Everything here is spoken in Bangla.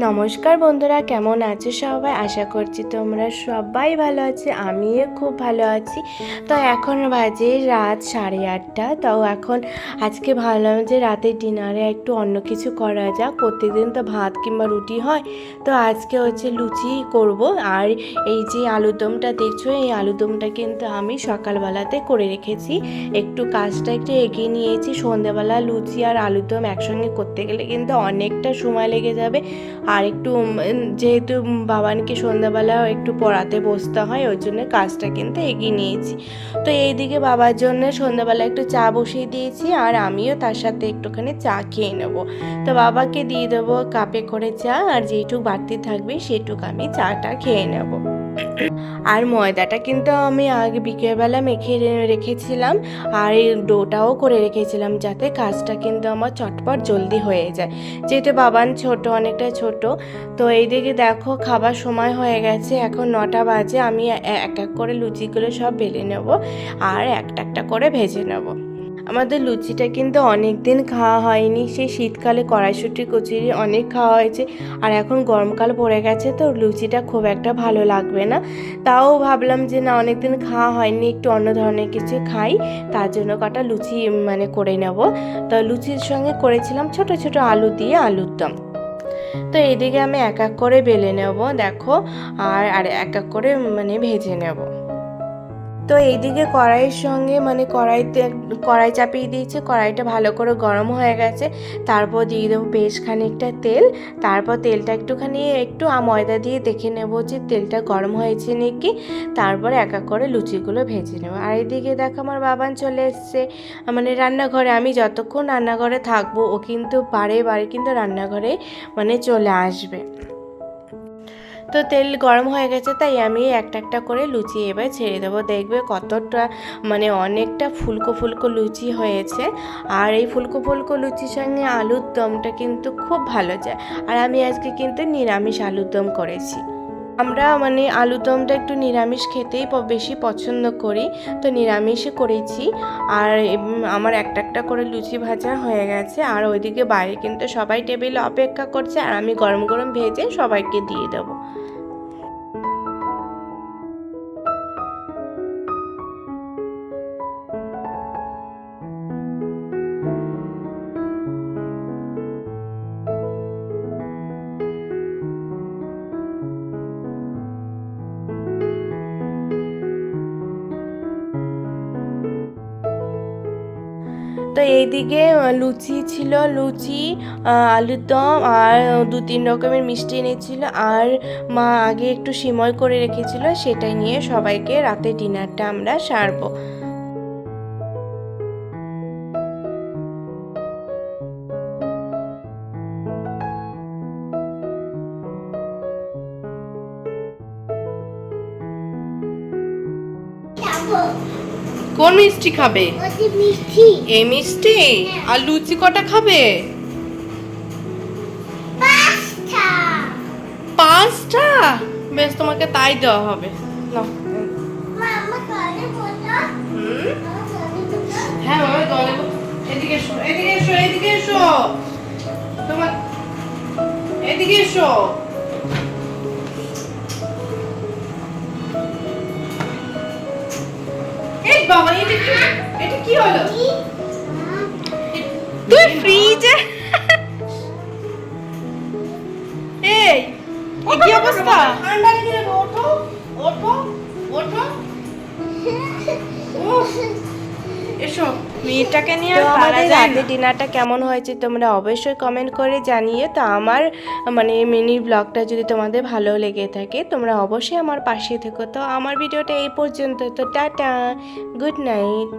নমস্কার বন্ধুরা, কেমন আছো সবাই? আশা করছি তোমরা সবাই ভালো আছো, আমিও খুব ভালো আছি। তো এখন বাজে রাত 8:30। তো এখন আজকে ভাবলাম যে রাতের ডিনারে একটু অন্য কিছু করা যাক। প্রত্যেকদিন তো ভাত কিংবা রুটি হয়, তো আজকে হচ্ছে লুচি করব। আর এই যে আলুরদমটা দেখছো, এই আলুরদমটা কিন্তু আমি সকালবেলাতে করে রেখেছি। একটু কাজটা একটু এগিয়ে নিয়েছি। সন্ধ্যেবেলা লুচি আর আলুরদম একসঙ্গে করতে গেলে কিন্তু অনেকটা সময় লেগে যাবে। আর একটু যেহেতু বাবানকে সন্ধ্যাবেলা একটু পড়াতে বসতে হয়, ওই জন্য কাজটা কিন্তু এগিয়ে নিয়েছি। তো এইদিকে বাবার জন্য সন্ধ্যাবেলা একটু চা বসিয়ে দিয়েছি, আর আমিও তার সাথে একটুখানি চা খেয়ে নেবো। তো বাবাকে দিয়ে দেবো কাপে করে চা, আর যেইটুক বাড়তি থাকবে সেটুকু আমি চাটা খেয়ে নেবো। আর ময়দাটা কিন্তু আমি আগে বিকেলবেলা মেখে রেখেছিলাম, আর এই ডোটাও করে রেখেছিলাম, যাতে কাজটা কিন্তু আমার চটপট জলদি হয়ে যায়, যেহেতু বাবান ছোট, অনেকটা ছোট। তো এইদিকে দেখো খাবার সময় হয়ে গেছে, এখন 9টা বাজে। আমি এক এক করে লুচিগুলো সব বেলে নেব, আর একটা একটা করে ভেজে নেব। আমাদের লুচিটা কিন্তু অনেক দিন খাওয়া হয়নি। সেই শীতকালে কড়াইশুঁটি কচুরি অনেক খাওয়া হয়েছে, আর এখন গরমকাল পড়ে গেছে, তো লুচিটা খুব একটা ভালো লাগবে না। তাও ভাবলাম যে না, অনেক দিন খাওয়া হয়নি, একটু অন্য ধরনের কিছু খাই। তার জন্য কটা লুচি করে নেব। তো লুচির সঙ্গে করেছিলাম ছোট ছোট আলু দিয়ে আলুর দম। তো এইদিকে আমি এক এক করে বেলে নেব, দেখো, আর আর এক এক করে ভেজে নেব। তো এইদিকে কড়াইয়ের সঙ্গে কড়াই চাপিয়ে দিয়েছি, কড়াইটা ভালো করে গরম হয়ে গেছে। তারপর দিয়ে দেবো বেশ খানিকটা তেল। তারপর তেলটা একটু ময়দা দিয়ে দেখে নেব যে তেলটা গরম হয়েছে নাকি। তারপর এক এক করে লুচিগুলো ভেজে নেব। আর এইদিকে দেখো আমার বাবান চলে এসছে রান্নাঘরে। আমি যতক্ষণ রান্নাঘরে থাকবো, ও কিন্তু বারে বারে কিন্তু রান্নাঘরে চলে আসবে। তো তেল গরম হয়ে গেছে, তাই আমি একটা একটা করে লুচি এবার ছেড়ে দেবো। দেখবে কতটা অনেকটা ফুলকো ফুলকো লুচি হয়েছে। আর এই ফুলকো ফুলকো লুচির সঙ্গে আলুর দমটা কিন্তু খুব ভালো যায়। আর আমি আজকে কিন্তু নিরামিষ আলুর দম করেছি। আমরা আলুর দমটা একটু নিরামিষ খেতেই বেশি পছন্দ করি, তো নিরামিষই করেছি। আর আমার একটা একটা করে লুচি ভাজা হয়ে গেছে, আর ওইদিকে বাইরে কিন্তু সবাই টেবিলে অপেক্ষা করছে, আর আমি গরম গরম ভেজে সবাইকে দিয়ে দেবো। তো এইদিকে লুচি ছিল, আলুর দম, আর 2-3 রকমের মিষ্টি এনেছিল, আর মা আগে একটু সিমই করে রেখেছিল, সেটাই নিয়ে সবাইকে রাতে ডিনারটা আমরা সারবো। কোন মিষ্টি খাবে? এই মিষ্টি? আর লুচি কটা খাবে? 5টা? বেশ, তোমাকে তাই দেওয়া হবে। নাও। হ্যাঁ বাবা, দলে এদিকে এসো, এদিকে এসো, এদিকে এসো, তোমার এদিকে এসো। এই বাবা, এটা কি হলো? তুই ফ্রিজে এই কি অবস্থা? ঠান্ডা লেগে যাবে, ওঠো ওঠো ওঠো। এসো, মেয়েটাকে নিয়ে আর পারা যায় না। ডিনারটা কেমন হয়েছে তোমরা অবশ্যই কমেন্ট করে জানিয়ে। তো আমার মিনি ব্লগটা যদি তোমাদের ভালো লেগে থাকে, তোমরা অবশ্যই আমার পাশে থেকো। তো আমার ভিডিওটা এই পর্যন্ত। তো টাটা, গুড নাইট।